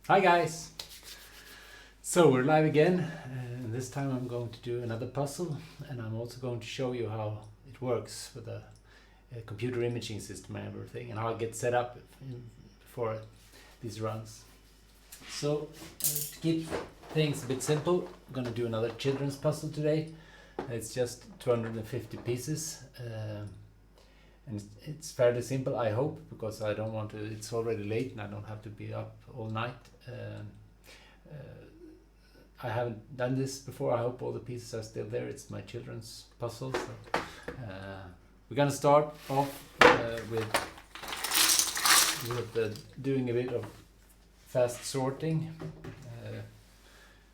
Hi guys! So we're live again, and this time I'm going to do another puzzle, and I'm also going to show you how it works with a computer imaging system and everything, and how it gets set up for these runs. So to keep things a bit simple, I'm going to do another children's puzzle today. It's just 250 pieces, and it's fairly simple, I hope, because I don't want to. It's already late, and I don't have to be up all night. I haven't done this before. I hope all the pieces are still there. It's my children's puzzle. So, we're gonna start off with doing a bit of fast sorting.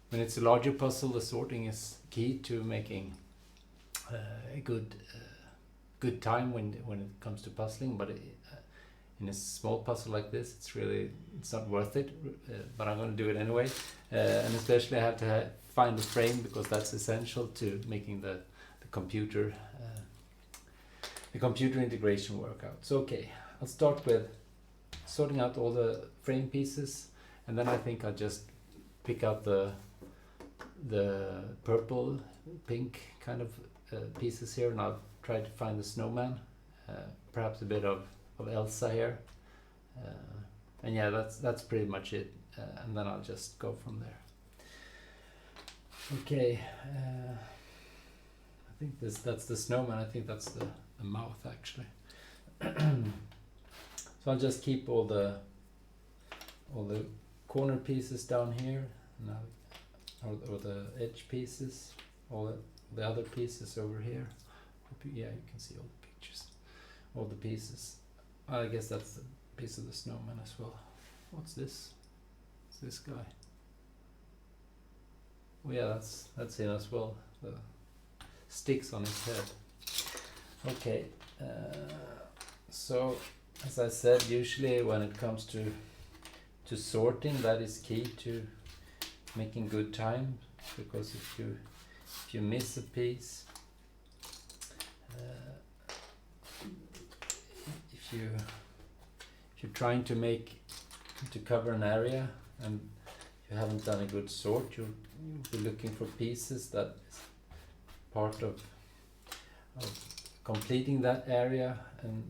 When it's a larger puzzle, the sorting is key to making a good time when it comes to puzzling. But in a small puzzle like this, it's not worth it. But I'm going to do it anyway, and especially I have to find the frame, because that's essential to making the computer integration work out. So okay, I'll start with sorting out all the frame pieces, and then I think I'll just pick out the purple, pink kind of pieces here, and I'll try to find the snowman, perhaps a bit of Elsa here, and yeah, that's pretty much it, and then I'll just go from there. Okay, I think that's the snowman. I think that's the mouth actually. So I'll just keep all the corner pieces down here now, or the edge pieces, all the other pieces over here. Yeah, you can see all the pictures, all the pieces. I guess that's the piece of the snowman as well. What's this? It's this guy. Oh yeah, that's him as well. The sticks on his head. Okay, so as I said, usually when it comes to sorting, that is key to making good time, because if you miss a piece, if you're trying to cover an area and you haven't done a good sort, you'll be looking for pieces that is part of completing that area, and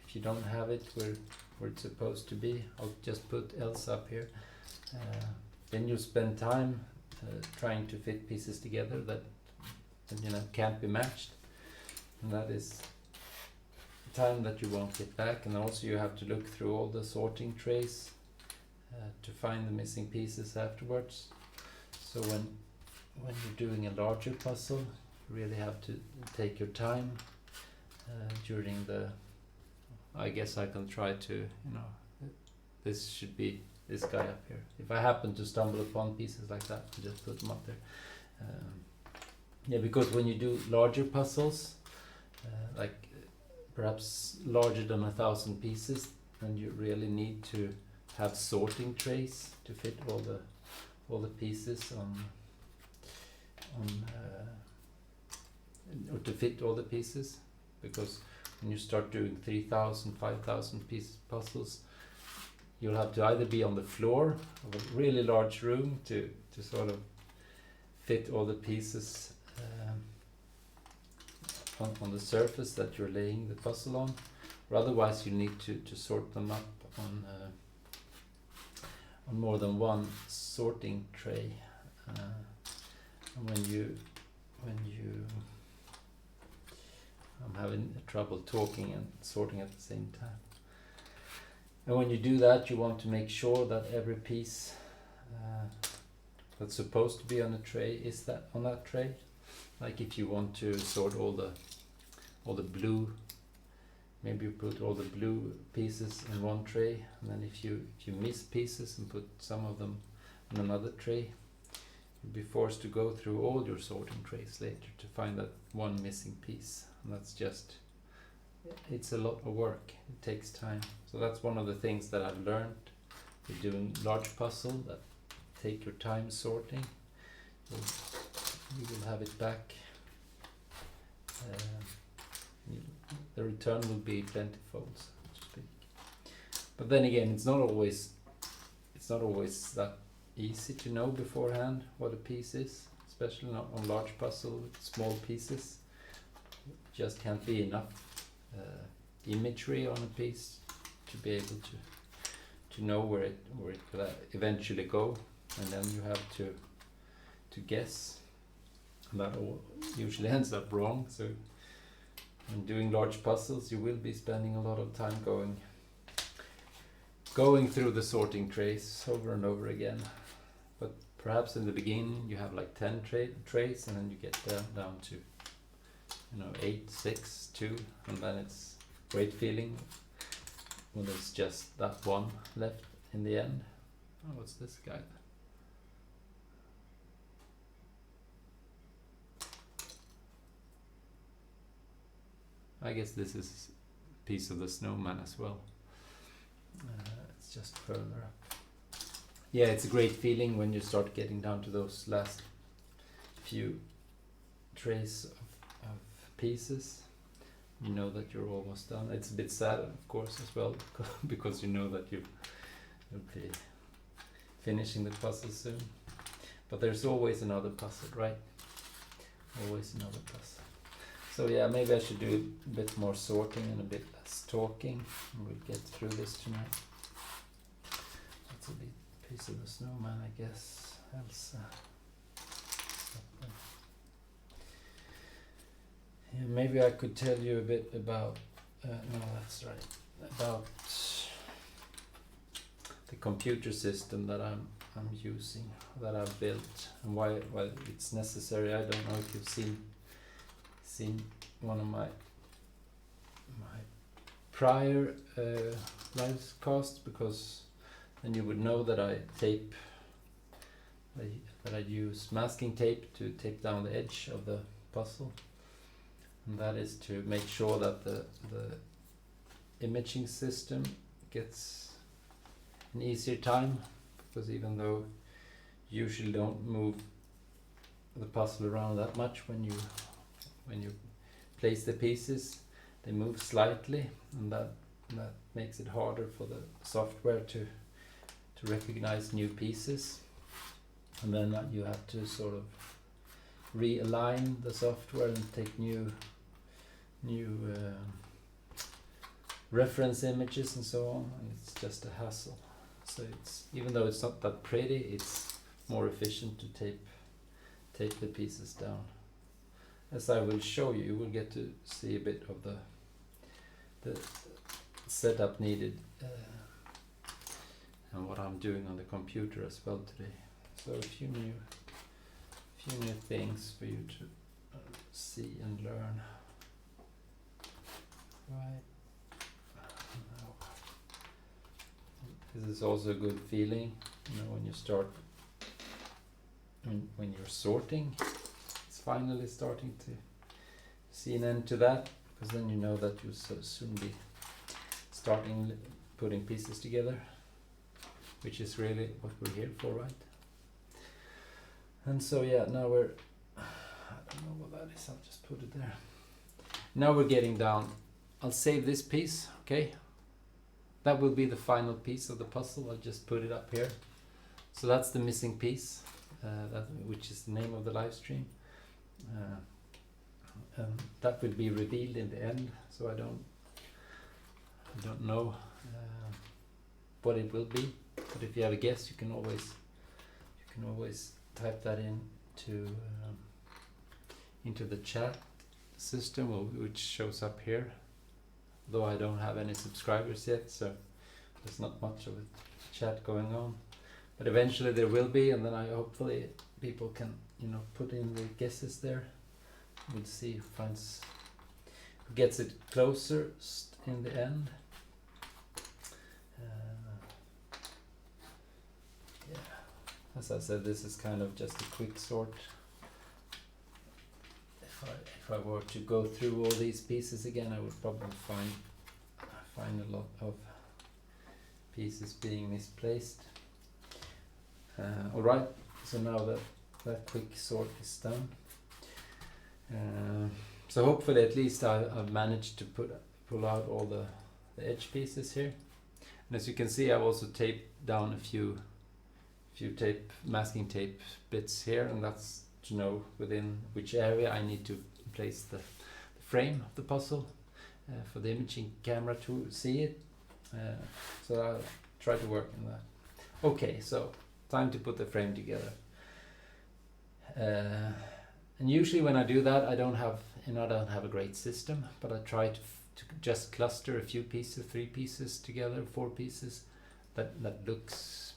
if you don't have it where it's supposed to be, I'll just put else up here. Then you spend time trying to fit pieces together that can't be matched, and that is time that you won't get back. And also you have to look through all the sorting trays to find the missing pieces afterwards. So when you're doing a larger puzzle, you really have to take your time during the. I guess I can try to, this should be this guy up here. If I happen to stumble upon pieces like that, I just put them up there. Yeah, because when you do larger puzzles, like perhaps larger than 1,000 pieces, then you really need to have sorting trays to fit all the pieces or to fit all the pieces, because when you start doing 3,000, 5,000 piece puzzles, you'll have to either be on the floor of a really large room to sort of fit all the pieces on the surface that you're laying the puzzle on, or otherwise you need to sort them up on more than one sorting tray. And when you I'm having trouble talking and sorting at the same time. And when you do that, you want to make sure that every piece that's supposed to be on the tray is that on that tray. Like if you want to sort all the blue, maybe you put all the blue pieces in one tray, and then if you miss pieces and put some of them on another tray, you'll be forced to go through all your sorting trays later to find that one missing piece. And that's just, it's a lot of work. It takes time. So that's one of the things that I've learned with doing large puzzle, that take your time sorting. You will have it back. The return will be plentiful, so to speak. But then again, it's it's not always that easy to know beforehand what a piece is, especially not on large puzzle with small pieces. Just can't be enough imagery on a piece to be able to know where it will eventually go, and then you have to guess. That all usually ends up wrong. So when doing large puzzles, you will be spending a lot of time going through the sorting trays over and over again. But perhaps in the beginning you have like 10 trays, and then you get down to 8, 6, 2, and then it's great feeling when there's just that one left in the end. Oh, what's this guy? I guess this is a piece of the snowman as well. It's just further up. Yeah, it's a great feeling when you start getting down to those last few trays of pieces. You know that you're almost done. It's a bit sad, of course, as well, because you know that you'll be finishing the puzzle soon. But there's always another puzzle, right? Always another puzzle. So yeah, maybe I should do a bit more sorting and a bit less talking, and we'll get through this tonight. That's a bit piece of the snowman, I guess. Elsa. Yeah, maybe I could tell you a bit about. No, that's right. About the computer system that I'm using, that I've built, and why it's necessary. I don't know if you've seen one of my prior live casts, because then you would know that I use masking tape to tape down the edge of the puzzle, and that is to make sure that the imaging system gets an easier time, because even though you usually don't move the puzzle around that much when you place the pieces, they move slightly, and that makes it harder for the software to recognize new pieces, and then you have to sort of realign the software and take new reference images and so on, and it's just a hassle. So it's, even though it's not that pretty, it's more efficient to tape the pieces down. As I will show you, you will get to see a bit of the setup needed and what I'm doing on the computer as well today. So a few new things for you to see and learn. Right. This is also a good feeling, when you start, when you're sorting. It's finally starting to see an end to that, because then you know that you'll soon be starting putting pieces together, which is really what we're here for, right? And so yeah, now I don't know what that is, I'll just put it there. Now we're getting down. I'll save this piece, okay? That will be the final piece of the puzzle. I'll just put it up here. So that's the missing piece, which is the name of the live stream. And that will be revealed in the end, so I don't know what it will be. But if you have a guess, you can always type that into the chat system, which shows up here. Though I don't have any subscribers yet, so there's not much of a chat going on. But eventually there will be, and then hopefully people can put in the guesses there. We'll see who gets it closer in the end. Yeah, as I said, this is kind of just a quick sort. If I were to go through all these pieces again, I would probably find a lot of pieces being misplaced. Alright, so now that quick sort is done. So hopefully at least I've managed to pull out all the edge pieces here. And as you can see, I've also taped down a few few masking tape bits here, and that's to know within which area I need to place the frame of the puzzle for the imaging camera to see it. So I'll try to work on that. Okay, so time to put the frame together. And usually when I do that, I don't have a great system, but I try to just cluster a few pieces, 3 pieces together, 4 pieces that looks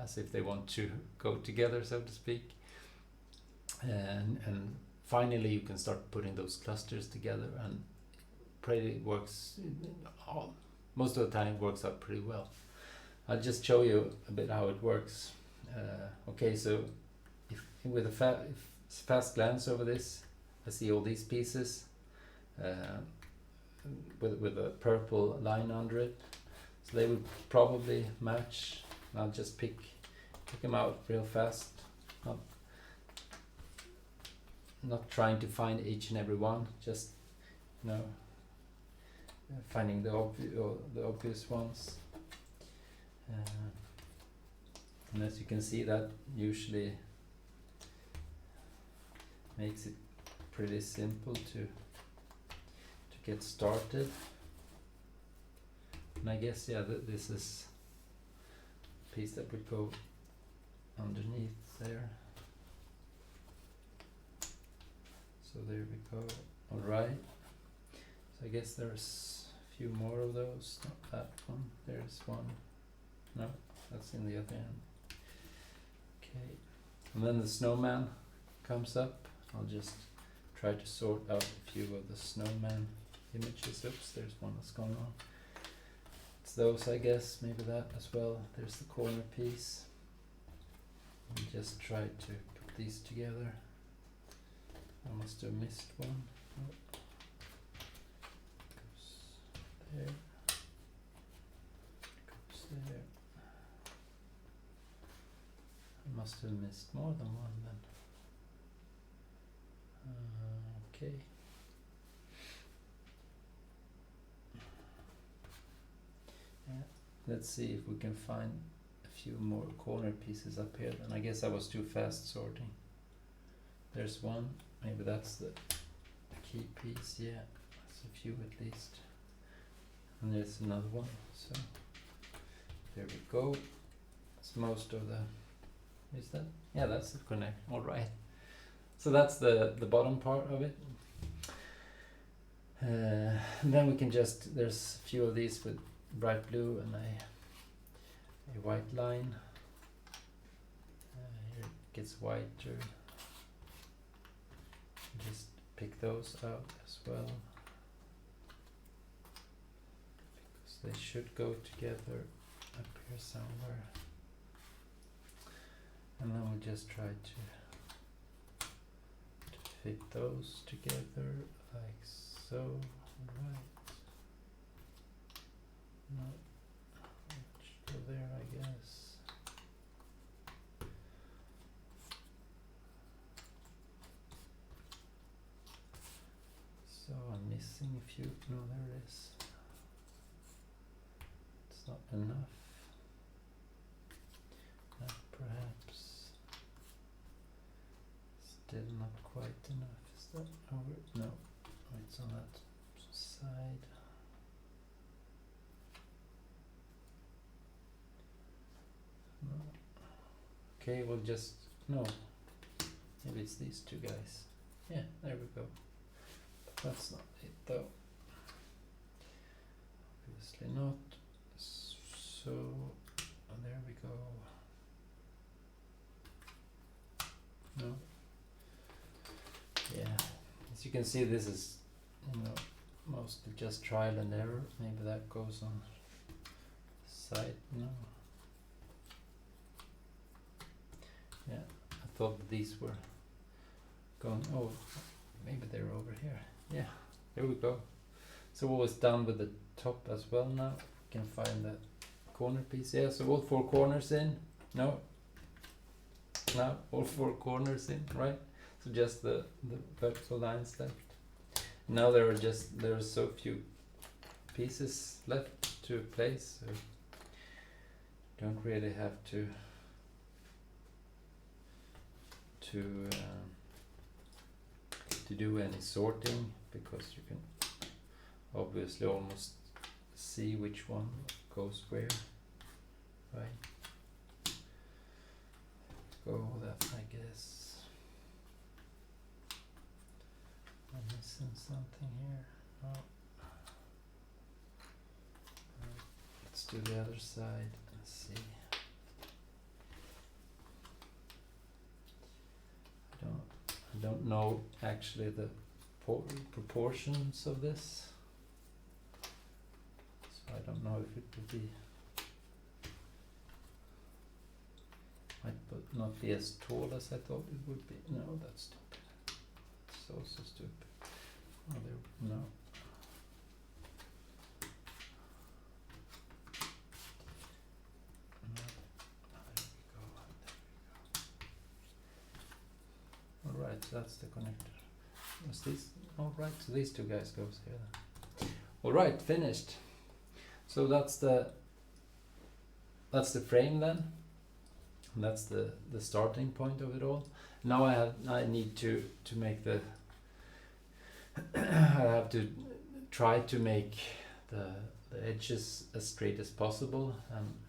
as if they want to go together, so to speak. And finally you can start putting those clusters together, and pretty works, most of the time it works out pretty well. I'll just show you a bit how it works. Okay, so with a fast glance over this, I see all these pieces with a purple line under it, so they would probably match. I'll just pick them out real fast, not trying to find each and every one, just finding the obvious ones. And as you can see, that usually makes it pretty simple to get started. And I guess this is a piece that would go underneath there. So there we go. Alright, so I guess there's a few more of those. Not that one, there's one. No, that's in the other end. Okay, and then the snowman comes up. I'll just try to sort out a few of the snowman images. Oops, there's one that's gone on. It's those, I guess, maybe that as well. There's the corner piece. And just try to put these together. I must have missed one. Oh. Goes there. Goes there. I must have missed more than one then. Okay. Yeah. Let's see if we can find a few more corner pieces up here. Then I guess I was too fast sorting. There's one. Maybe that's the key piece. Yeah, that's a few at least. And there's another one. So there we go. That's most of the. Is that? Yeah, that's the connect. All right. So that's the bottom part of it. And then we can just, there's a few of these with bright blue and a white line. Here it gets whiter. Just pick those out as well, because they should go together up here somewhere. And then we just try to fit those together like so. Right. No, it should go there, I guess. So I'm missing a few. No, there it is. It's not enough. Perhaps still not quite enough. Is that over? No, it's on that side. No. Okay, we'll just no. Maybe it's these two guys. Yeah, there we go. That's not it though. Obviously not. So there we go. No. Yeah. As you can see, this is mostly just trial and error. Maybe that goes on side. No. Yeah. I thought that these were going. Oh, maybe they're over here. Yeah, here we go. So what was done with the top as well now? We can find that corner piece. Yeah, so all 4 corners in. No. Now all 4 corners in, right? So just the vertical lines left. Now there are so few pieces left to place. So don't really have to to do any sorting, because you can obviously almost see which one goes where, right? Go that, I guess. I'm missing something here. Oh. Let's do the other side and see. I don't know actually the proportions of this, so I don't know if it would be, might not be as tall as I thought it would be. No, that's stupid. So stupid. Oh, there, no. Alright, so that's the connector. What's this? Alright, so these two guys goes here then. Alright, finished. So that's the frame then. And that's the starting point of it all. Now I need to make the I have to try to make the edges as straight as possible,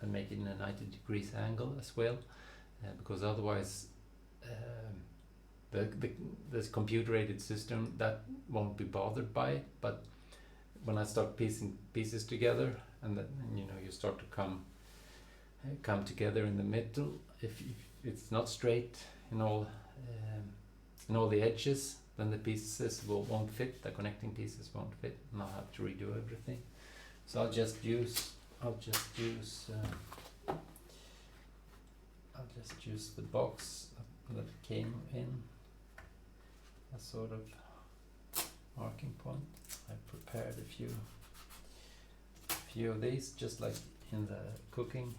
and make it in a 90 degrees angle as well, because otherwise this computer-aided system that won't be bothered by it. But when I start piecing pieces together, and then you start to come together in the middle, if it's not straight in all the edges, then the pieces won't fit. The connecting pieces won't fit, and I'll have to redo everything. So I'll just use the box that came in as sort of marking point. I prepared a few of these, just like in the cooking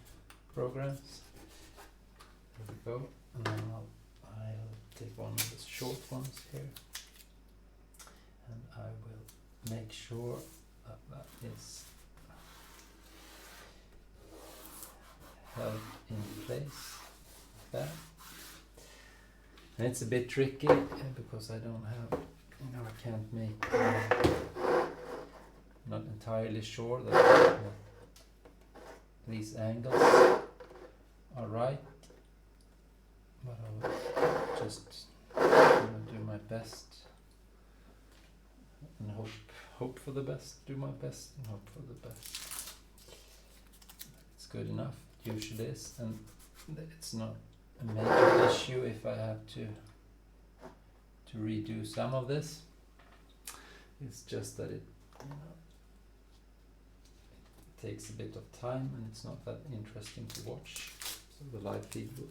programs. There we go. And then I'll take one of the short ones here, and I will make sure that is held in place like that. And it's a bit tricky because I don't have, I can't make, not entirely sure that these angles are right, but I will just do my best and hope for the best, do my best and hope for the best. It's good enough, it usually is, and it's not a major issue if I have to redo some of this. It's just that it takes a bit of time, and it's not that interesting to watch, so the live feed will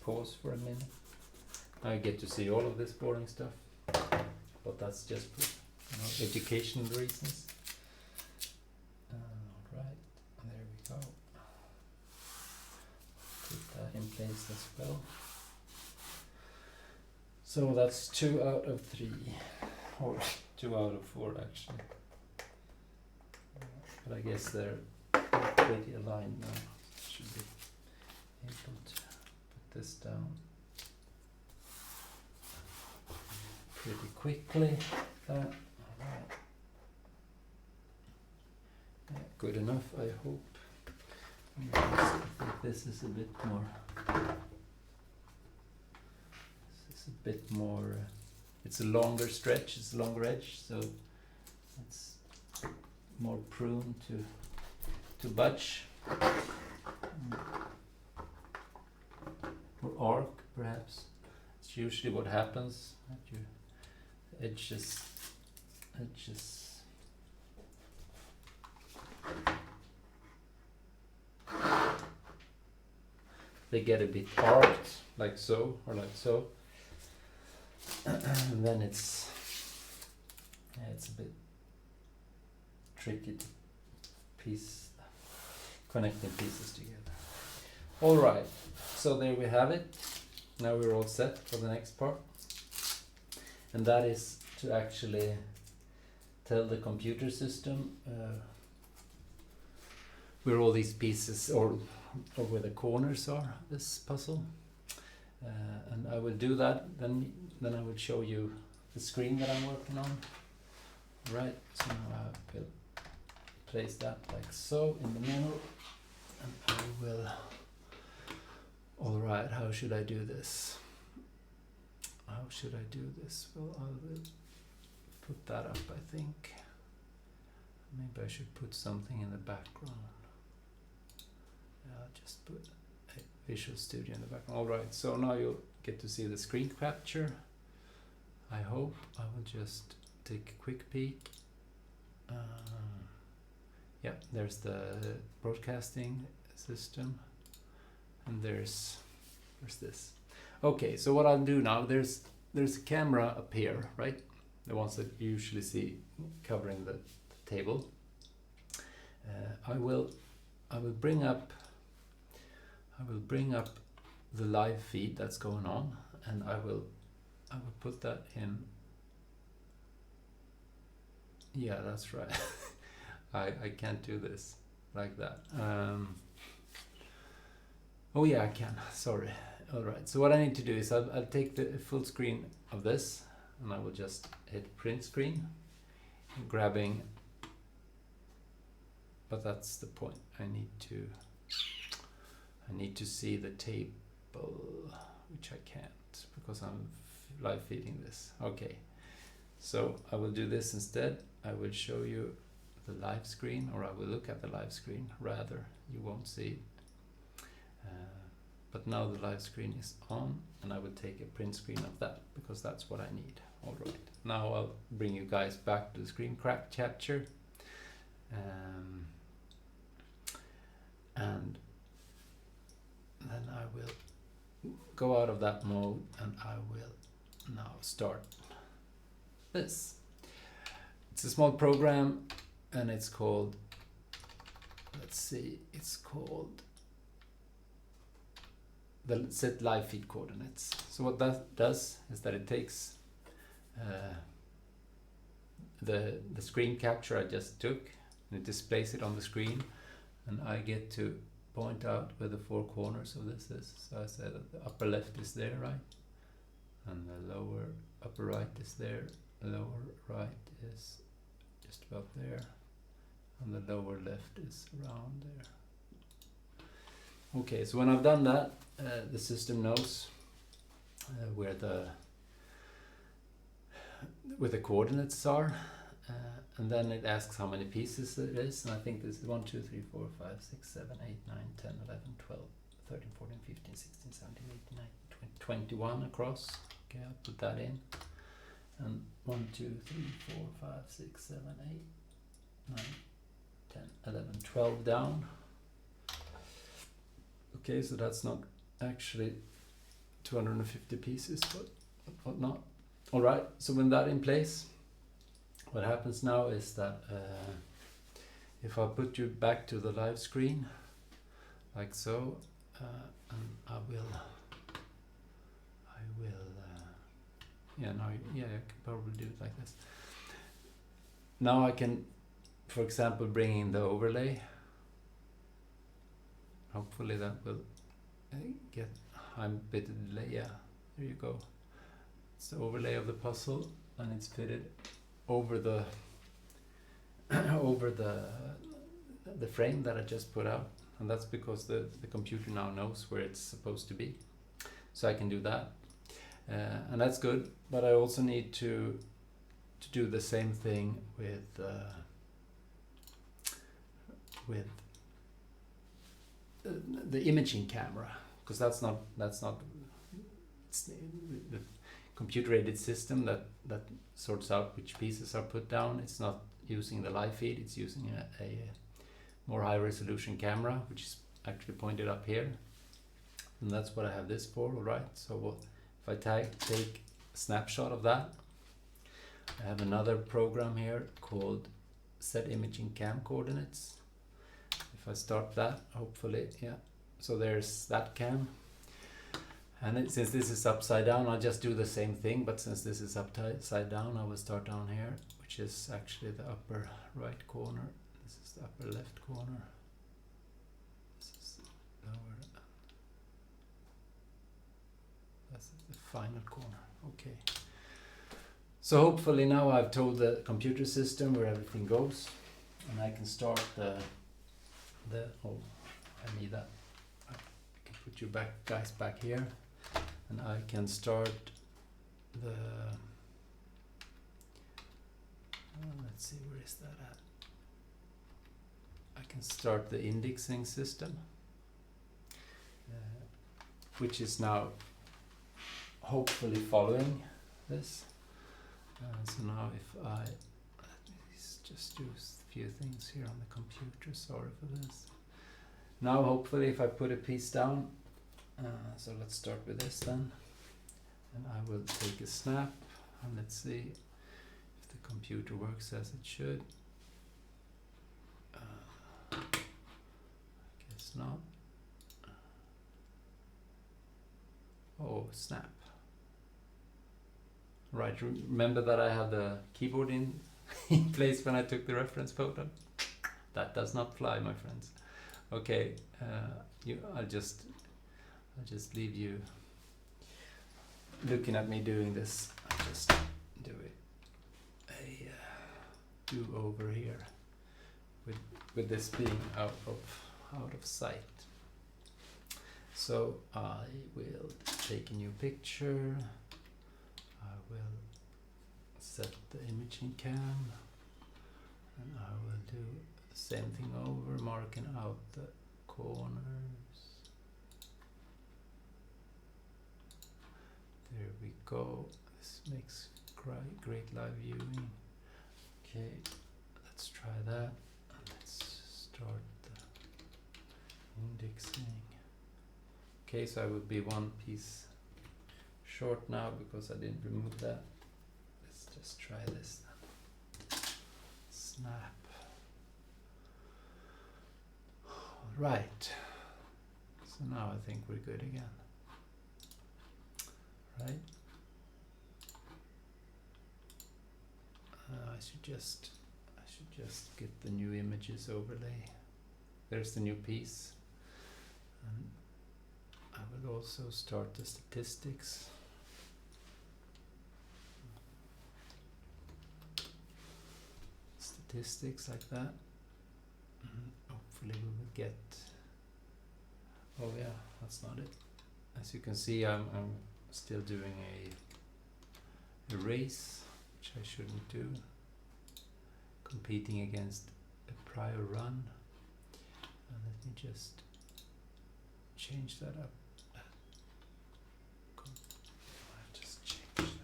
pause for a minute. I get to see all of this boring stuff, but that's just for educational reasons. Alright, there we go. Put that in place as well. So that's 2 out of 3, or 2 out of 4 actually. But I guess they're pretty aligned now. Should be able to put this down pretty quickly. Alright. Yeah, good enough, I hope. I think this is a bit more. It's a longer stretch, it's a longer edge, so it's more prone to budge or arc, perhaps. It's usually what happens at your edges. They get a bit arced, like so, or like so. And then it's a bit tricky to connecting pieces together. Alright, so there we have it. Now we're all set for the next part. And that is to actually tell the computer system where all these pieces or where the corners are, this puzzle. And I will do that, then I will show you the screen that I'm working on. Right, so now I will place that like so in the middle, and I will, alright, how should I do this? How should I do this? Well, I will put that up, I think. Maybe I should put something in the background. Yeah, I'll just put a Visual Studio in the background. Alright, so now you'll get to see the screen capture. I hope. I will just take a quick peek. Yeah, there's the broadcasting system, and there's this. Okay, so what I'll do now, there's a camera up here, right? The ones that you usually see covering the table. I will bring up the live feed that's going on, and I will put that in. Yeah, that's right. I can't do this like that. Oh yeah, I can. Sorry. All right. So what I need to do is I'll take the full screen of this, and I will just hit print screen, grabbing. But that's the point. I need to see the table, which I can't because I'm live feeding this. Okay. So I will do this instead. I will show you the live screen, or I will look at the live screen rather. You won't see it. But now the live screen is on, and I will take a print screen of that because that's what I need. All right. Now I'll bring you guys back to the screen capture. And then I will go out of that mode, and I will now start this. It's a small program, and it's called, let's see, it's called the set live feed coordinates. So what that does is that it takes the screen capture I just took, and it displays it on the screen, and I get to point out where the four corners of this is. So I say that the upper left is there, right? And the lower upper right is there. The lower right is just about there. And the lower left is around there. Okay, so when I've done that, the system knows where the coordinates are. And then it asks how many pieces it is, and I think this is 1, 2, 3, 4, 5, 6, 7, 8, 9, 10, 11, 12, 13, 14, 15, 16, 17, 18, 19, 20, 21 across. Okay, I'll put that in. And 1, 2, 3, 4, 5, 6, 7, 8, 9, 10, 11, 12 down. Okay, so that's not actually 250 pieces, but whatnot. Alright, so when that in place, what happens now is that if I put you back to the live screen, like so, and I will, yeah, now, yeah, I can probably do it like this. Now I can, for example, bring in the overlay. Hopefully that will get, I'm a bit of delay, yeah, there you go. It's the overlay of the puzzle, and it's fitted over the the frame that I just put out, and that's because the computer now knows where it's supposed to be, so I can do that, and that's good. But I also need to do the same thing with the imaging camera, because that's not it's the computer aided system that sorts out which pieces are put down. It's not using the live feed, it's using a more high resolution camera, which is actually pointed up here, and that's what I have this for. Alright, so if I take a snapshot of that, I have another program here called Set Imaging Cam Coordinates. If I start that, hopefully, yeah, so there's that cam. And since this is upside down, I'll just do the same thing, but since this is upside down, I will start down here, which is actually the upper right corner. This is the upper left corner. This is lower. final corner. Okay. So hopefully now I've told the computer system where everything goes, and I can start the oh, I need that. I can put you guys back here, and I can start the let's see, where is that at? I can start the indexing system, which is now hopefully following this. So now if I just do a few things here on the computer, sorry for this. Now hopefully if I put a piece down, so let's start with this then, and I will take a snap, and let's see if the computer works as it should. I guess not. Oh, snap. Right, remember that I had the keyboard in place when I took the reference photo? That does not fly, my friends. Okay, I'll just leave you looking at me doing this. I'll just do it a do over here with this being out of sight. So I will take a new picture. I will set the imaging cam, and I will do the same thing over, marking out the corners. There we go. This makes great live viewing. Okay, let's try that. Let's start the indexing. Okay, so I will be one piece short now because I didn't remove that. Let's just try this then. Snap. Right. So now I think we're good again. Right? I should just get the new images overlay. There's the new piece. And I will also start the statistics. Statistics like that. Hopefully we will get. Oh yeah, that's not it. As you can see, I'm still doing a race, which I shouldn't do. Competing against a prior run. And let me just change that up. I'll just change that real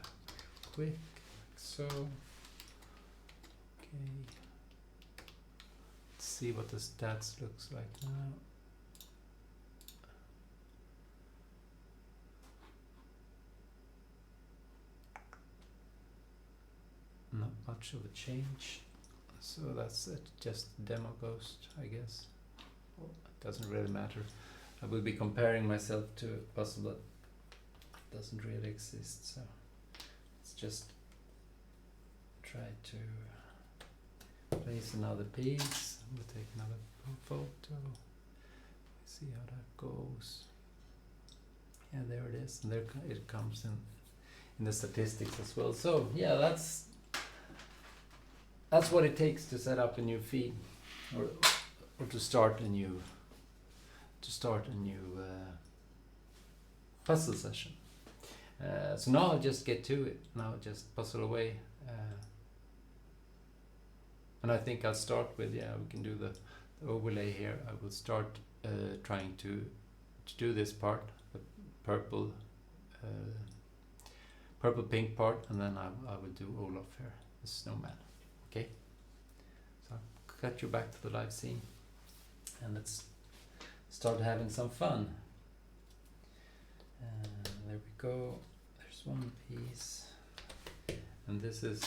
quick, like so. Okay. Let's see what the stats looks like now. Not much of a change. So that's it, just demo ghost, I guess. Well, it doesn't really matter. I will be comparing myself to a puzzle that doesn't really exist, so let's just try to place another piece. We'll take another photo. See how that goes. Yeah, there it is. And there it comes in the statistics as well. So yeah, that's what it takes to set up a new feed, or to start a new puzzle session. So now I'll just get to it. Now I'll just puzzle away. And I think I'll start with, we can do the overlay here. I will start trying to do this part, the purple pink part, and then I will do Olaf here, the snowman. Okay, so I'll cut you back to the live scene, and let's start having some fun. There we go. There's one piece, and this is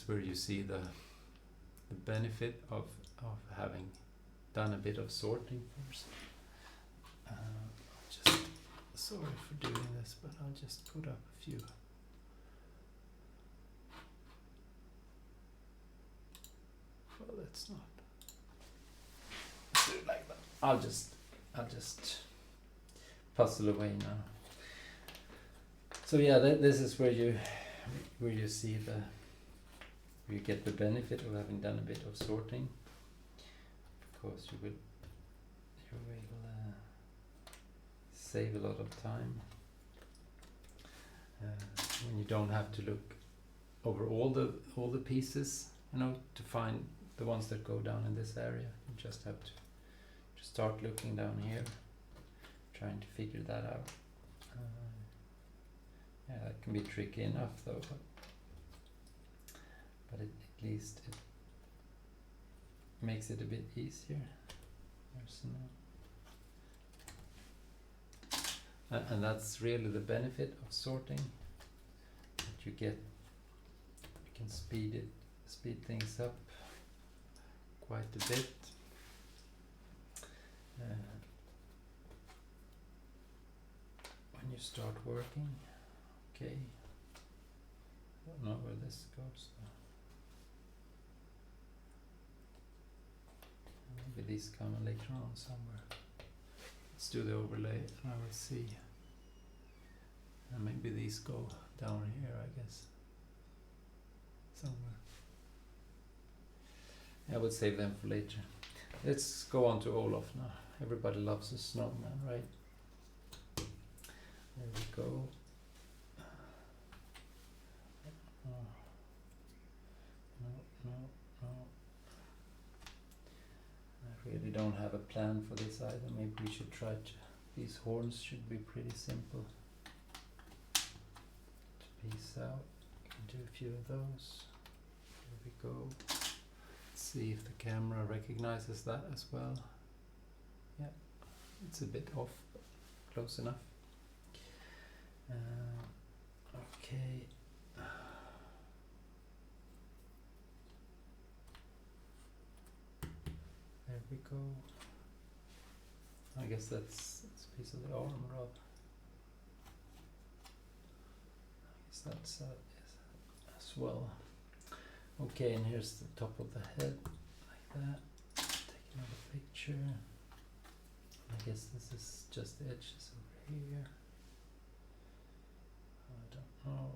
where you see the benefit of having done a bit of sorting first. Just sorry for doing this, but I'll just put up a few. Well, let's not. Let's do it like that. I'll just puzzle away now. So yeah, this is where you see you get the benefit of having done a bit of sorting, because you will save a lot of time when you don't have to look over all the pieces, to find the ones that go down in this area. You just have to start looking down here, trying to figure that out. Yeah, that can be tricky enough though, but at least it makes it a bit easier. And that's really the benefit of sorting, that you can speed things up quite a bit. When you start working, okay. I don't know where this goes though. Maybe these come later on somewhere. Let's do the overlay and I will see. And maybe these go down here, I guess. Somewhere. I would save them for later. Let's go on to Olaf now. Everybody loves a snowman, right? There we go. No. I really don't have a plan for this either. Maybe we should try to. These horns should be pretty simple to piece out. We can do a few of those. There we go. Let's see if the camera recognizes that as well. Yeah, it's a bit off, but close enough. Okay. There we go. I guess that's a piece of the arm rod. I guess that's as well. Okay, and here's the top of the head, like that. Take another picture. I guess this is just the edges over here. I don't know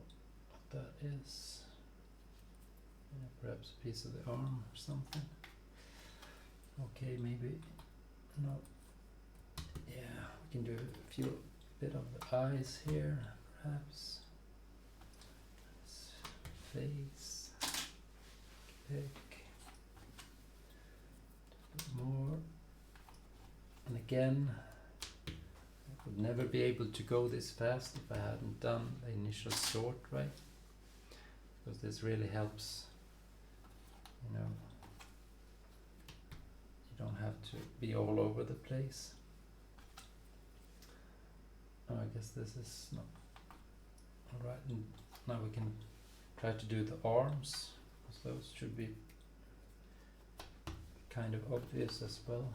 what that is. Yeah, perhaps a piece of the arm or something. Okay, maybe. No. Yeah, we can do a bit of the eyes here, perhaps. Face. Pick. A bit more. And again, I would never be able to go this fast if I hadn't done the initial sort right. Because this really helps, you don't have to be all over the place. Oh, I guess this is not alright. And now we can try to do the arms, because those should be kind of obvious as well.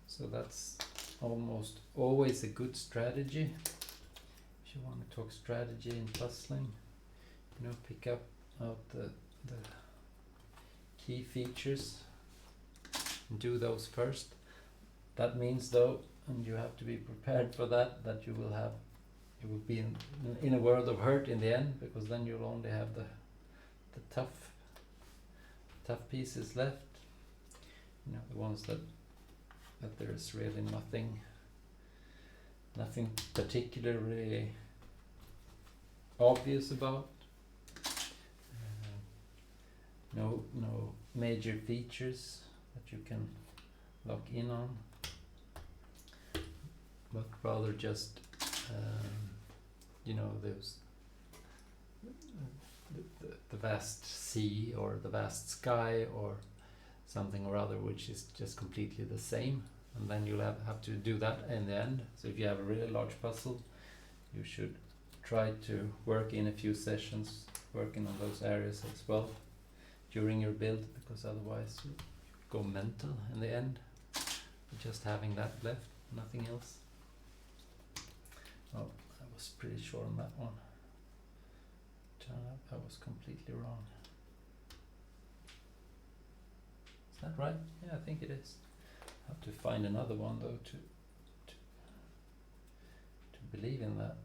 So that's almost always a good strategy. If you want to talk strategy in puzzling, pick out the key features and do those first. That means though, and you have to be prepared for that you will be in a world of hurt in the end, because then you'll only have the tough pieces left. The ones that there is really nothing particularly obvious about. No major features that you can lock in on, but rather just those the vast sea or the vast sky or something or other, which is just completely the same, and then you'll have to do that in the end. So if you have a really large puzzle, you should try to work in a few sessions working on those areas as well during your build, because otherwise you go mental in the end, just having that left, nothing else. Oh, I was pretty sure on that one. Turned out I was completely wrong. Is that right? Yeah, I think it is. I have to find another one though to believe in that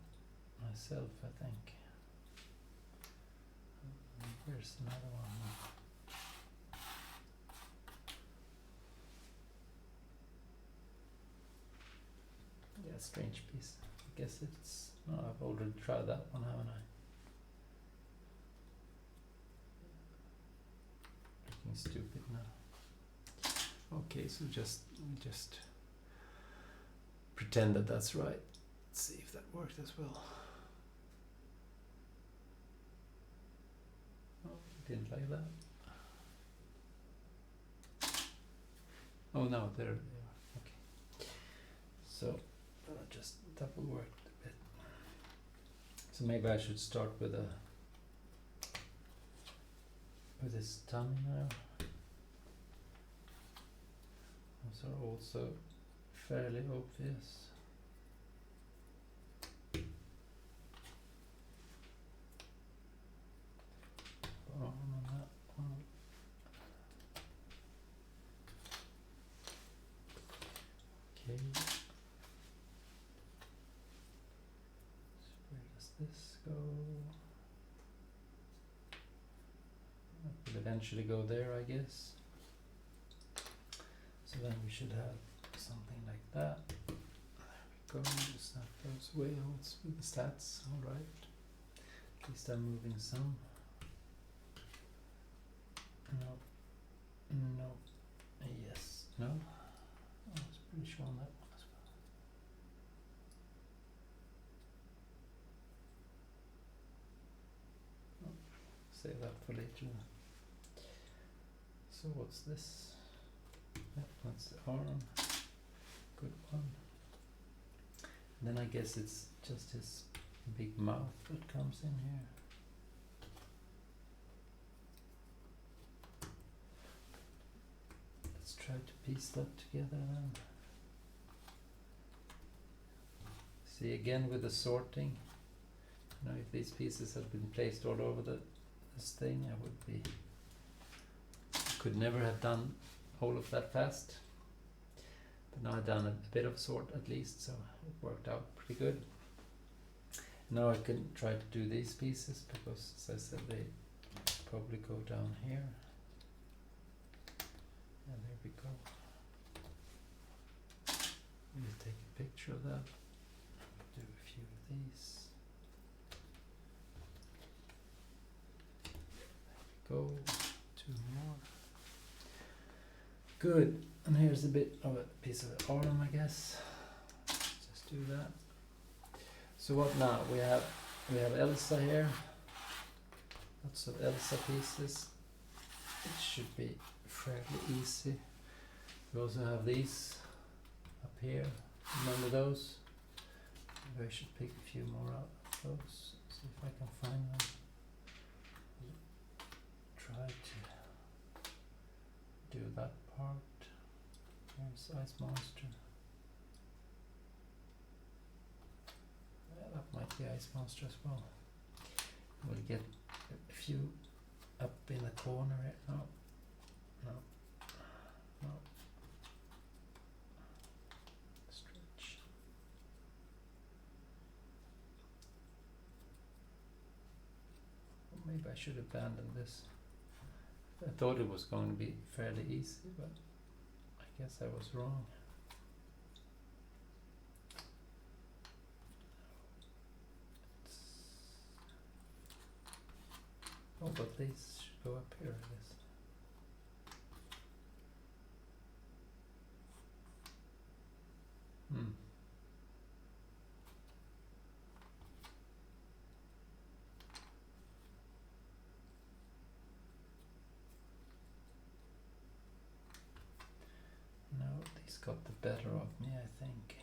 myself, I think. Here's another one. Yeah, strange piece. I guess it's... No, I've already tried that one, haven't I? Looking stupid now. Okay, so just pretend that that's right. Let's see if that worked as well. Oh, didn't like that. Oh no, there they are. Okay. So just double worked a bit. So maybe I should start with this thumbnail. Those are also fairly obvious. On that one. Okay. So where does this go? It will eventually go there, I guess. So then we should have something like that. There we go. Snap those whales with the stats. All right. At least I'm moving some. No. No. Yes. No. Oh, I was pretty sure on that one as well. Oh, save that for later. So what's this? Yep, that's the arm. Good one. And then I guess it's just his big mouth that comes in here. Let's try to piece that together then. See, again with the sorting. You know, if these pieces had been placed all over this thing, I could never have done all of that fast. But now I've done a bit of sort at least, so it worked out pretty good. Now I can try to do these pieces because, as I said, they probably go down here. And there we go. We'll take a picture of that. Do a few of these. There we go. 2 more. Good. And here's a bit of a piece of the arm, I guess. Just do that. So what now? We have Elsa here. Lots of Elsa pieces. It should be fairly easy. We also have these up here. Remember those? Maybe I should pick a few more out of those. See if I can find them. Try to do that part. There's Ice Monster. Yeah, that might be Ice Monster as well. We'll get a few up in the corner here. No. Stretch. Maybe I should abandon this. I thought it was going to be fairly easy, but I guess I was wrong. Oh, but these should go up here, I guess. No, these got the better of me, I think.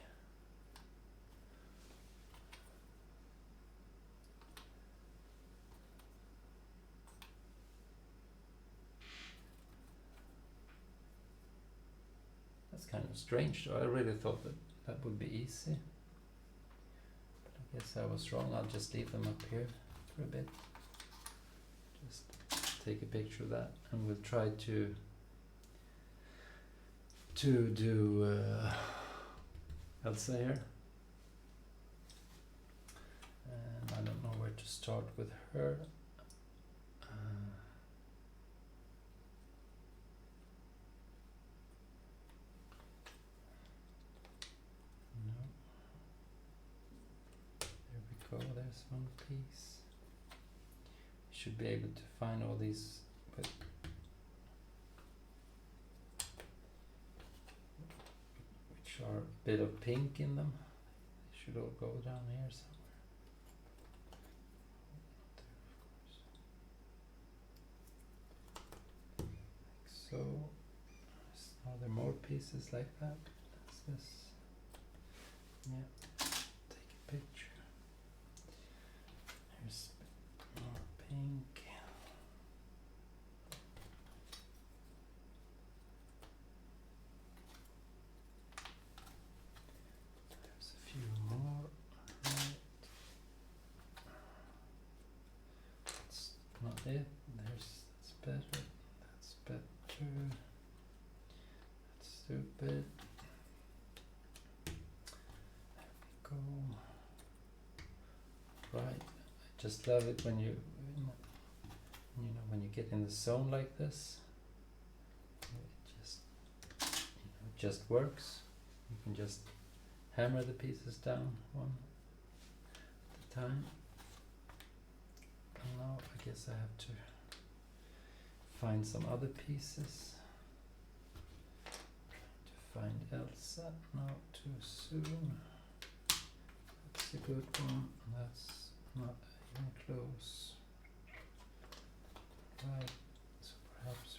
That's kind of strange, though. I really thought that would be easy. But I guess I was wrong. I'll just leave them up here for a bit. Just take a picture of that, and we'll try to do Elsa here. start with her. No. There we go, there's one piece. Should be able to find all these, but which are a bit of pink in them. They should all go down here somewhere. There, of course. Like so. Are there more pieces like that? That's this. Yeah. Take a picture. There's more pink. There's a few more. Right. That's not it. That's better. That's better. That's stupid. There we go. Right. I just love it when you know, when you get in the zone like this. It just works. You can just hammer the pieces down one at a time. And now I guess I have to find some other pieces. To find Elsa, not too soon. That's a good one. That's not even close. Right, so perhaps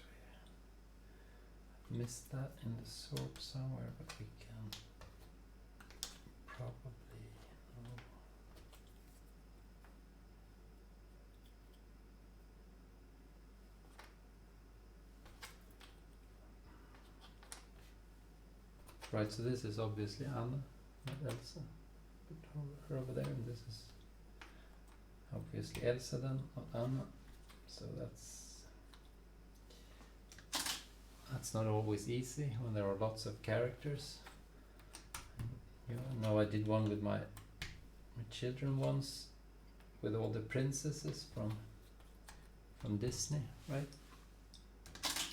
we missed that in the sort somewhere, but we can probably know. Right, so this is obviously Anna, not Elsa. Put her over there, and this is obviously Elsa then, not Anna. So that's not always easy when there are lots of characters. You know, I did one with my children once, with all the princesses from Disney, right?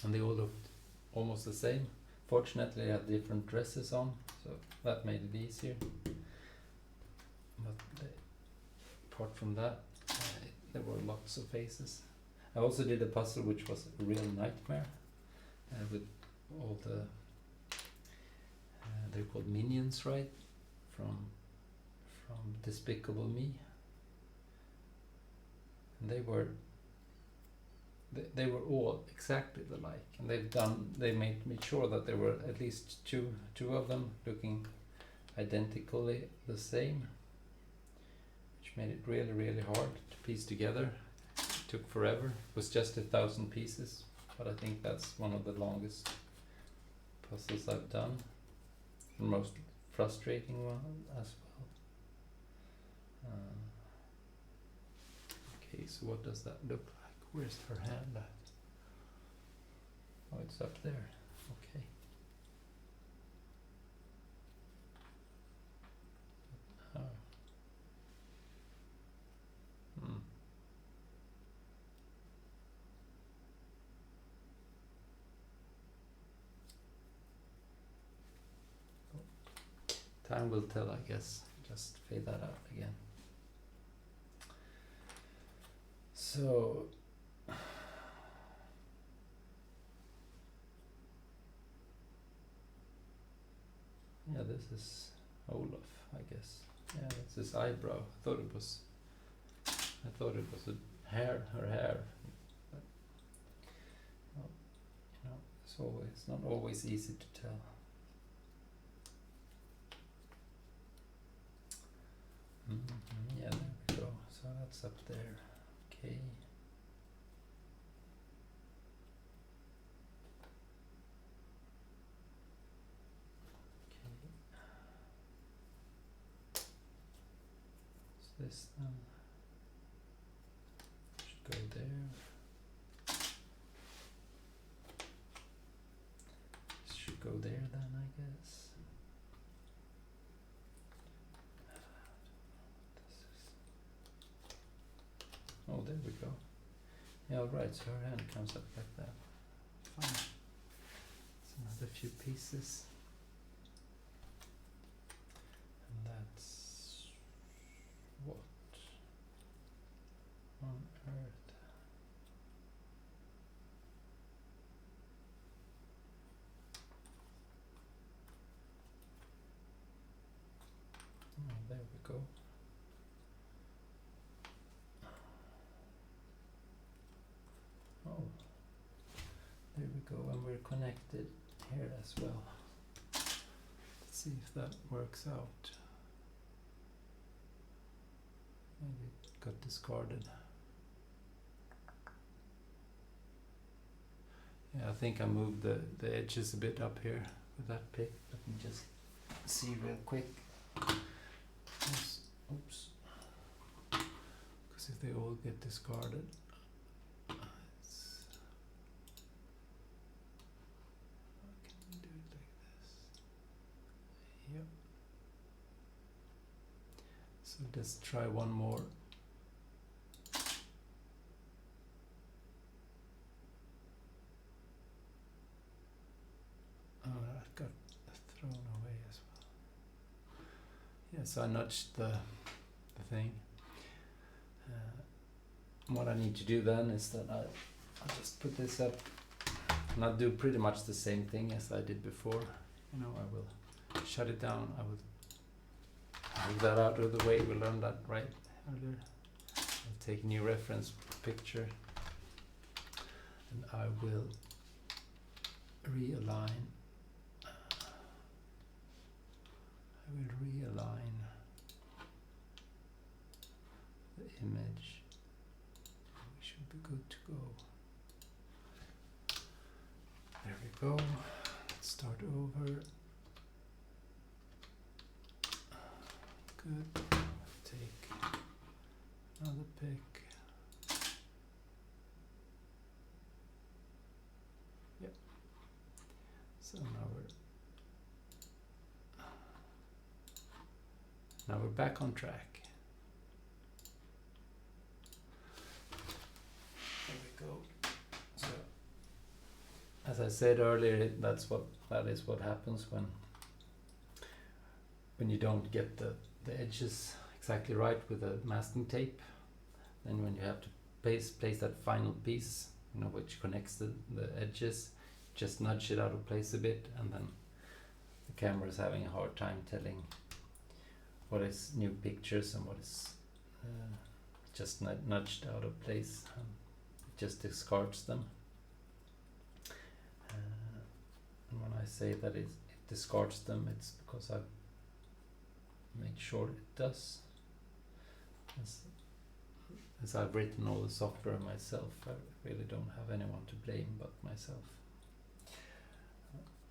And they all looked almost the same. Fortunately, they had different dresses on, so that made it easier. But apart from that, there were lots of faces. I also did a puzzle which was a real nightmare, with all the they're called minions, right? From Despicable Me, and they were all exactly alike, and they made sure that there were at least two of them looking identically the same, which made it really, really hard to piece together. It took forever. It was just 1,000 pieces, but I think that's one of the longest puzzles I've done, the most frustrating one as well. Okay, so what does that look like? Where's her hand at? Oh, it's up there. Okay. Oh. Time will tell, I guess. Just fade that out again. So yeah, this is Olaf, I guess. Yeah, that's his eyebrow. I thought it was a hair, her hair. But, well, you know, it's not always easy to tell. Yeah, there we go. So that's up there. Okay. This then should go there. This should go there then, I guess. This is Yeah, right, so her hand comes up like that. Fine. So another few pieces. And that's what on earth? Oh, there we go. Oh, there we go, and we're connected here as well. Let's see if that works out. Maybe it got discarded. Yeah, I think I moved the edges a bit up here with that pick. Let me just see real quick. Oops. Because if they all get discarded, I can do it like this. Yep. So let's try one more. Oh, that got thrown away as well. Yeah, so I nudged the thing. What I need to do then is that I'll just put this up and I'll do pretty much the same thing as I did before. You know, I will shut it down. I will move that out of the way. We learned that right earlier. I'll take a new reference picture and I will realign. The image. We should be good to go. There we go. Let's start over. Good. Take another pick. Yep. So now we're back on track. There we go. So, as I said earlier, that is what happens when you don't get the edges exactly right with the masking tape. Then when you have to place that final piece, you know, which connects the edges, just nudge it out of place a bit, and then the camera is having a hard time telling what is new pictures and what is just nudged out of place. It just discards them. And when I say that it discards them, it's because I've made sure it does. As I've written all the software myself, I really don't have anyone to blame but myself.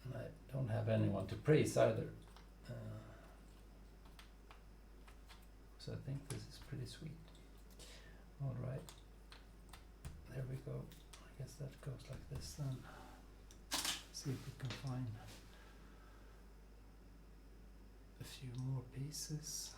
And I don't have anyone to praise either. So I think this is pretty sweet. Alright, there we go. I guess that goes like this then. See if we can find a few more pieces.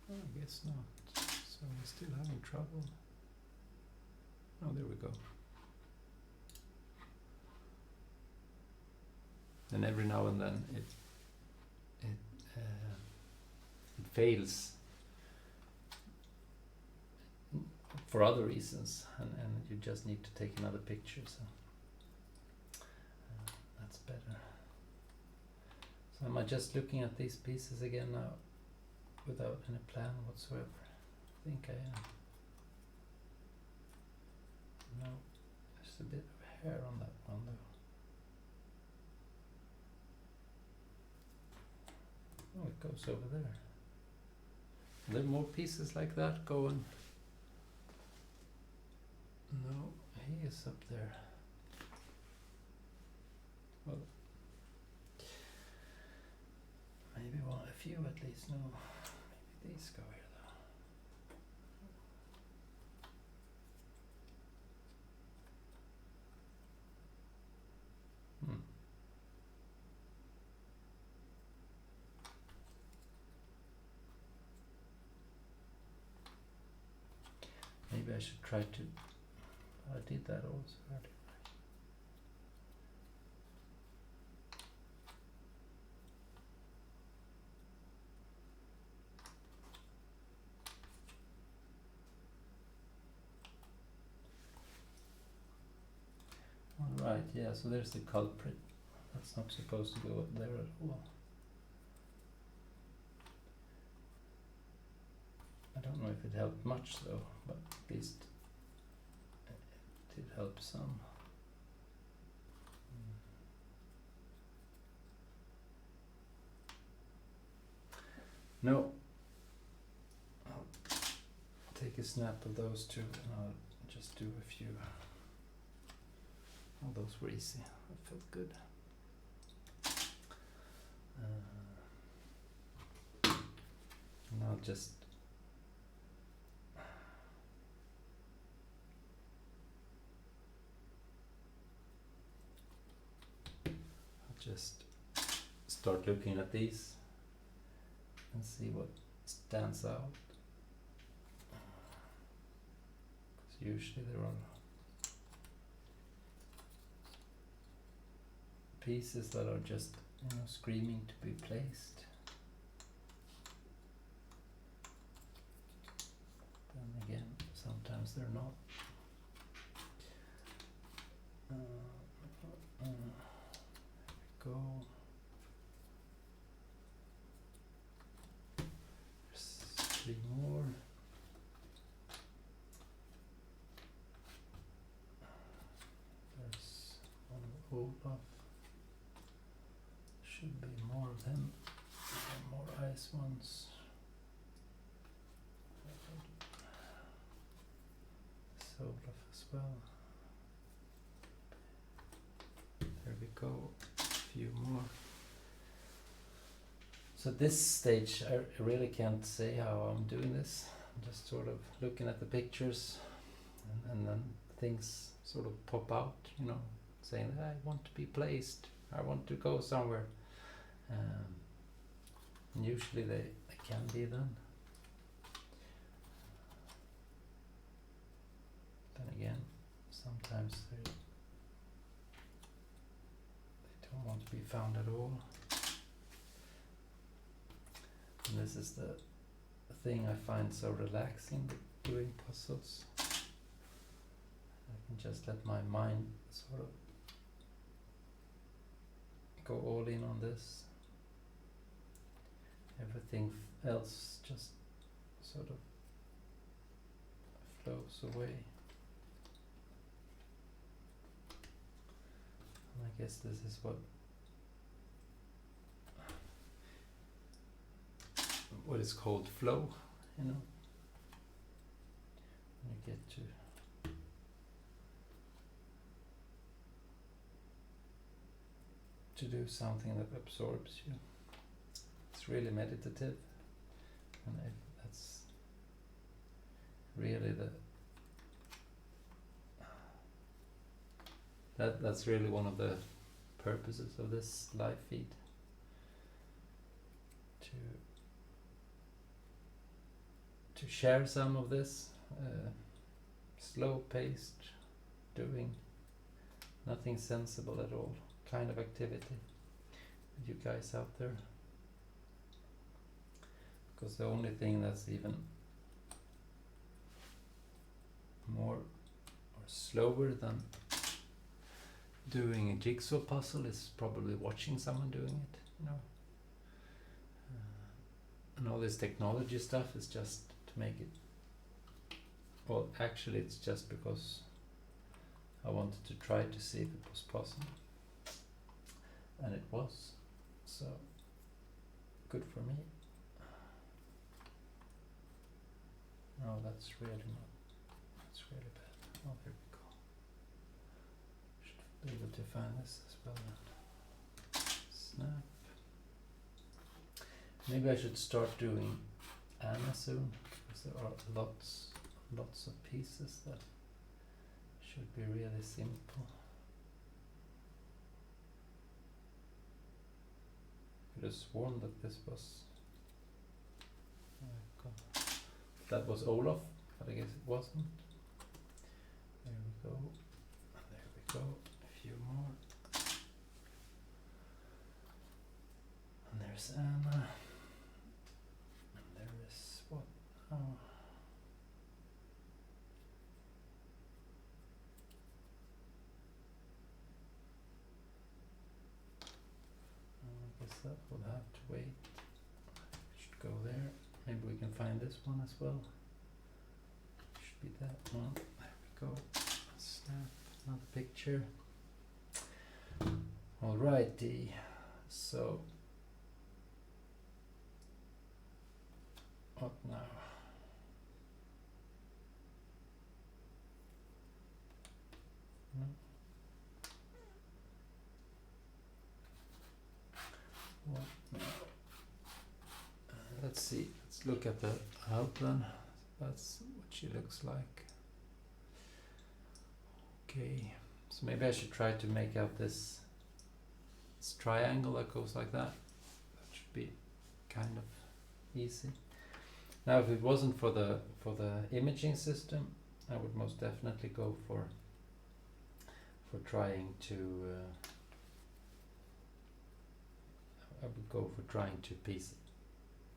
Oh, I guess not. So we're still having trouble. Oh, there we go. And every now and then it fails for other reasons, and you just need to take another picture. So that's better. So am I just looking at these pieces again now without any plan whatsoever? I think I am. No, there's a bit of hair on that one though. Oh, it goes over there. Are there more pieces like that going? No, he is up there. Well, maybe a few at least. No, maybe these go here though. I should try to, I did that also earlier. Alright, yeah, so there's the culprit. That's not supposed to go there at all. I don't know if it helped much though, but at least it did help some. No, I'll take a snap of those two and I'll just do a few. Oh, those were easy. That felt good. And I'll just start looking at these and see what stands out. 'Cause usually there are pieces that are just, screaming to be placed. Then again, sometimes they're not. There we go. There's 3 more. There's one of Olaf. Should be more of them. More ice ones. This Olaf as well. There we go. A few more. So at this stage, I really can't say how I'm doing this. I'm just sort of looking at the pictures, and then things sort of pop out, saying I want to be placed, I want to go somewhere. And usually they can be then. Then again, sometimes they don't want to be found at all. And this is the thing I find so relaxing with doing puzzles. I can just let my mind sort of go all in on this. Everything else just sort of flows away. And I guess this is what is called flow, when you get to do something that absorbs you. It's really meditative, and that's really that's really one of the purposes of this live feed, to share some of this slow-paced, doing nothing sensible at all kind of activity with you guys out there. Because the only thing that's even more or slower than doing a jigsaw puzzle is probably watching someone doing it, and all this technology stuff is just to make it, well, actually it's just because I wanted to try to see if it was possible, and it was, so good for me. No, that's really bad. Oh, here we go. Should be able to find this as well then. Snap. Maybe I should start doing Anna soon, because there are lots of pieces that should be really simple. I could have sworn that this was... that was Olaf, but I guess it wasn't. go. And there we go. A few more. And there's Anna. And there is what? Oh. I guess that will have to wait. Should go there. Maybe we can find this one as well. Should be that one. There we go. Snap another picture. Alrighty. So what now? No. What now? Let's see. Let's look at the outline. That's what she looks like. Okay. So maybe I should try to make out this triangle that goes like that. That should be kind of easy. Now, if it wasn't for the imaging system, I would most definitely go for trying to. I would go for trying to piece,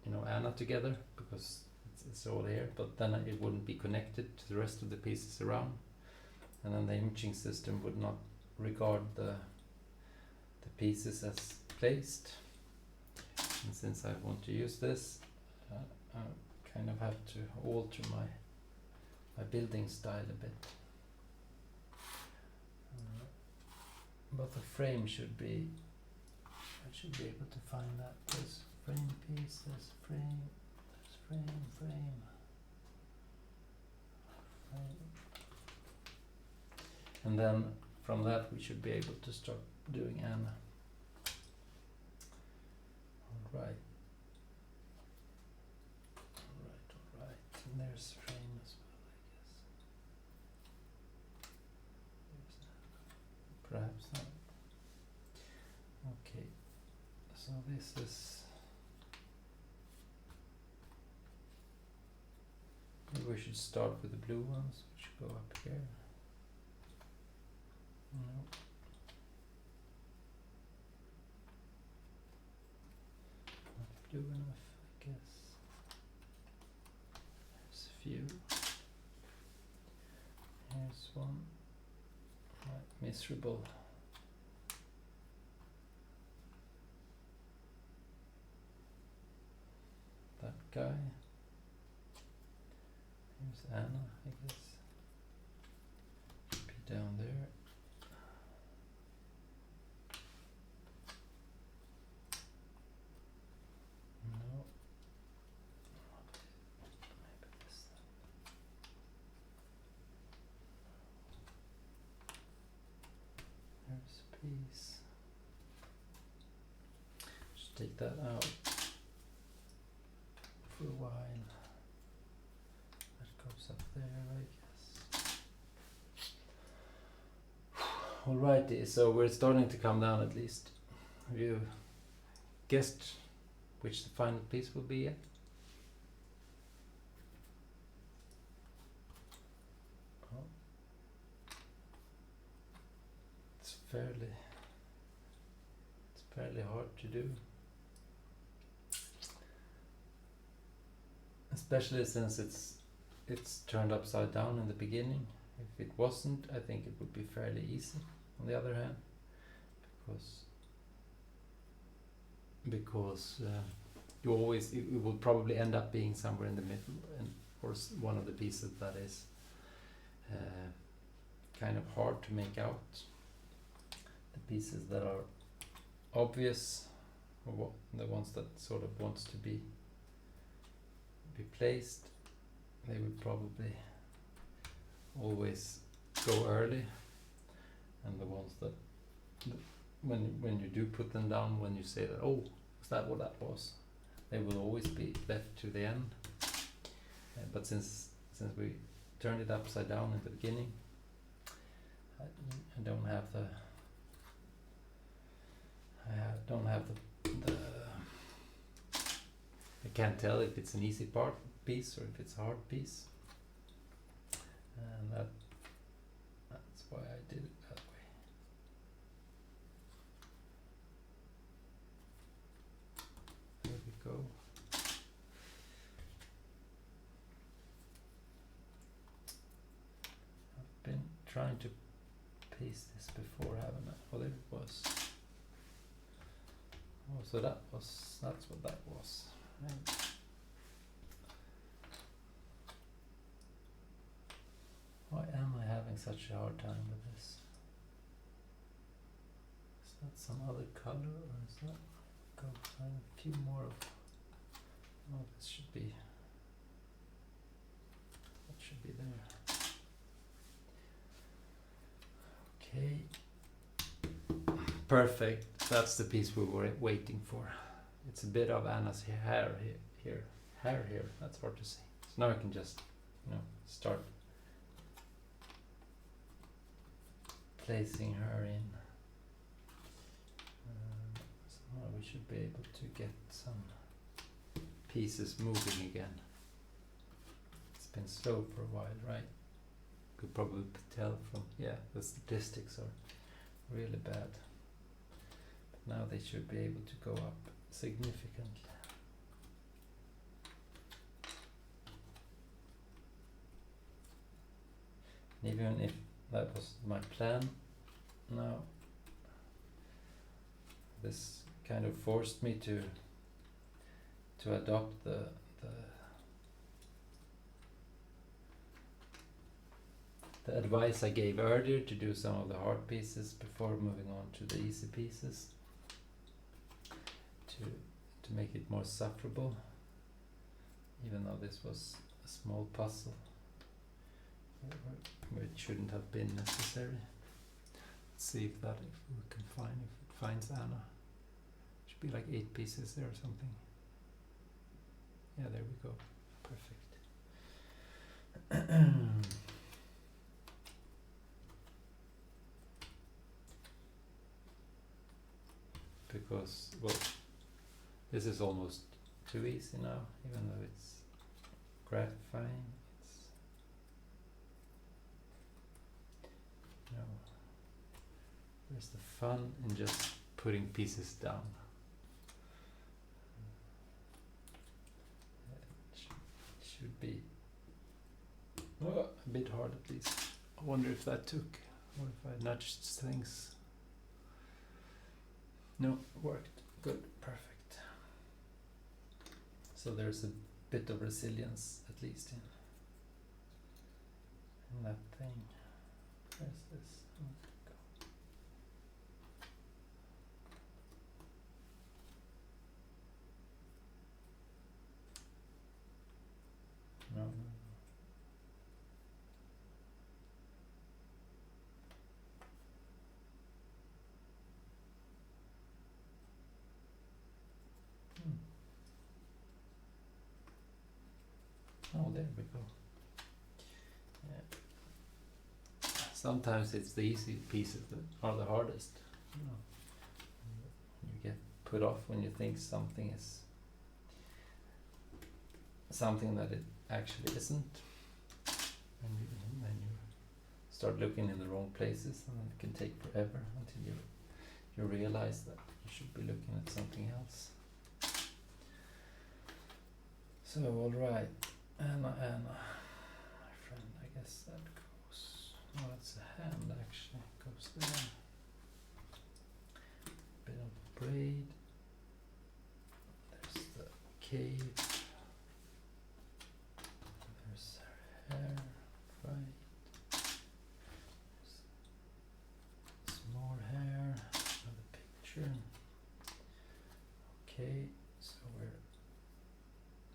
Anna together, because it's all here. But then it wouldn't be connected to the rest of the pieces around, and then the imaging system would not regard the pieces as placed. And since I want to use this, I kind of have to alter my building style a bit. But the frame should be, I should be able to find that. There's frame piece, there's frame, frame. And then from that we should be able to start doing Anna. Alright. And there's frame as well, I guess. Perhaps not. Okay. So this is. Maybe we should start with the blue ones, which go up here. No. Not blue enough, I guess. There's a few. Here's one. Right, miserable. That guy. Here's Anna, I guess. Should be down there. No. Maybe this. There's a piece. Just take that out for a while. Goes up there, I guess. Alrighty, so we're starting to come down at least. Have you guessed which the final piece will be yet? Oh. It's fairly hard to do. Especially since it's turned upside down in the beginning. If it wasn't, I think it would be fairly easy, on the other hand, because it will probably end up being somewhere in the middle, and or one of the pieces that is kind of hard to make out. The pieces that are obvious, or the ones that sort of wants to be placed, they would probably always go early, and the ones that when you do put them down, when you say that, oh, is that what that was, they will always be left to the end. But since we turned it upside down in the beginning, I don't have the I can't tell if it's an easy piece or if it's a hard piece, and that why I did it that way. There we go. I've been trying to paste this before, haven't I? Oh, there it was. Oh, so that's what that was. Right. Why am I having such a hard time with this? Is that some other color, or is that go find a few more of? Oh, this should be. That should be there. Okay. Perfect. That's the piece we were waiting for. It's a bit of Anna's hair here. Hair here. That's hard to see. So now I can just, start placing her in. So now we should be able to get some pieces moving again. It's been slow for a while, right? Could probably tell from, the statistics are really bad. But now they should be able to go up significantly. Even if that was my plan, now this kind of forced me to adopt the advice I gave earlier to do some of the hard pieces before moving on to the easy pieces, to make it more sufferable, even though this was a small puzzle where it shouldn't have been necessary. Let's see if we can find, if it finds Anna. Should be like 8 pieces there or something. Yeah, there we go. Perfect. Because, well, this is almost too easy now, even though it's gratifying. There's the fun in just putting pieces down. It should be a bit hard at least. I wonder if that took, or if I nudged things. No, worked. Good, perfect. So there's a bit of resilience at least in that thing. Where's this? No. Oh, there we go. Yeah. Sometimes it's the easy pieces that are the hardest. You get put off when you think something is something that it actually isn't. And then you start looking in the wrong places, and it can take forever until you realize that you should be looking at something else. So, alright, Anna, my friend, I guess that goes, oh, it's a hand actually, it goes there. Bit of braid, there's the cave, there's her hair, right, there's some more hair, another picture. Okay, so we're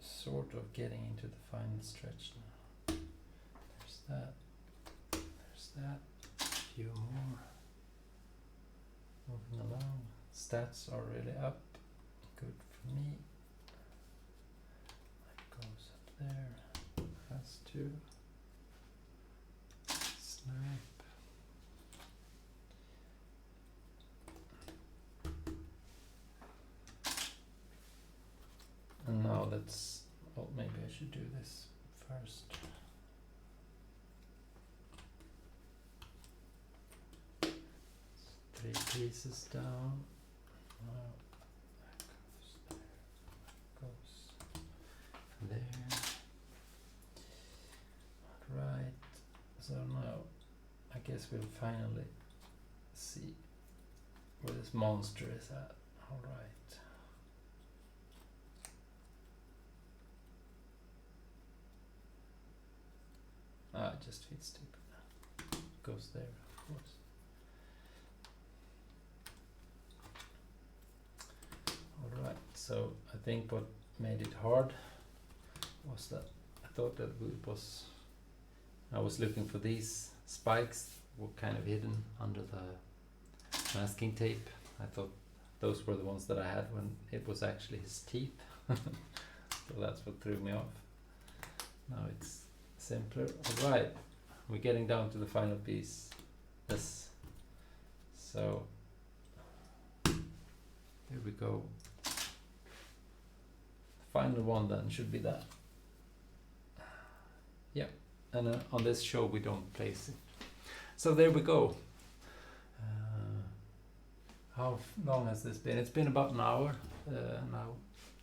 sort of getting into the final stretch now. There's that, a few more. Moving along, stats are really up, good for me. That goes up there, has to. Snap. And now let's, well, maybe I should do this first. 3 pieces down. Goes there. Right. So now I guess we'll finally see where this monster is at. Alright. It just feels stupid. Goes there, of course. Alright, so I think what made it hard was that I thought that I was looking for these spikes were kind of hidden under the masking tape. I thought those were the ones that I had when it was actually his teeth. So that's what threw me off. Now it's simpler. Alright, we're getting down to the final piece. This. So there we go. The final one then should be that. Yep, and on this show we don't place it. So there we go. How long has this been? It's been about an hour now.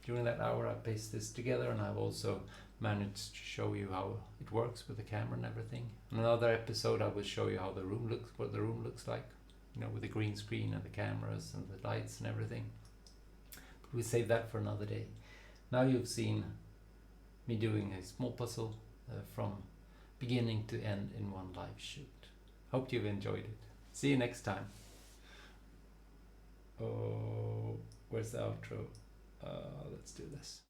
During that hour I paced this together, and I've also managed to show you how it works with the camera and everything. In another episode I will show you how the room looks, what the room looks like, you know, with the green screen and the cameras and the lights and everything. But we'll save that for another day. Now you've seen me doing a small puzzle from beginning to end in one live shoot. Hope you've enjoyed it. See you next time. Oh, where's the outro? Let's do this.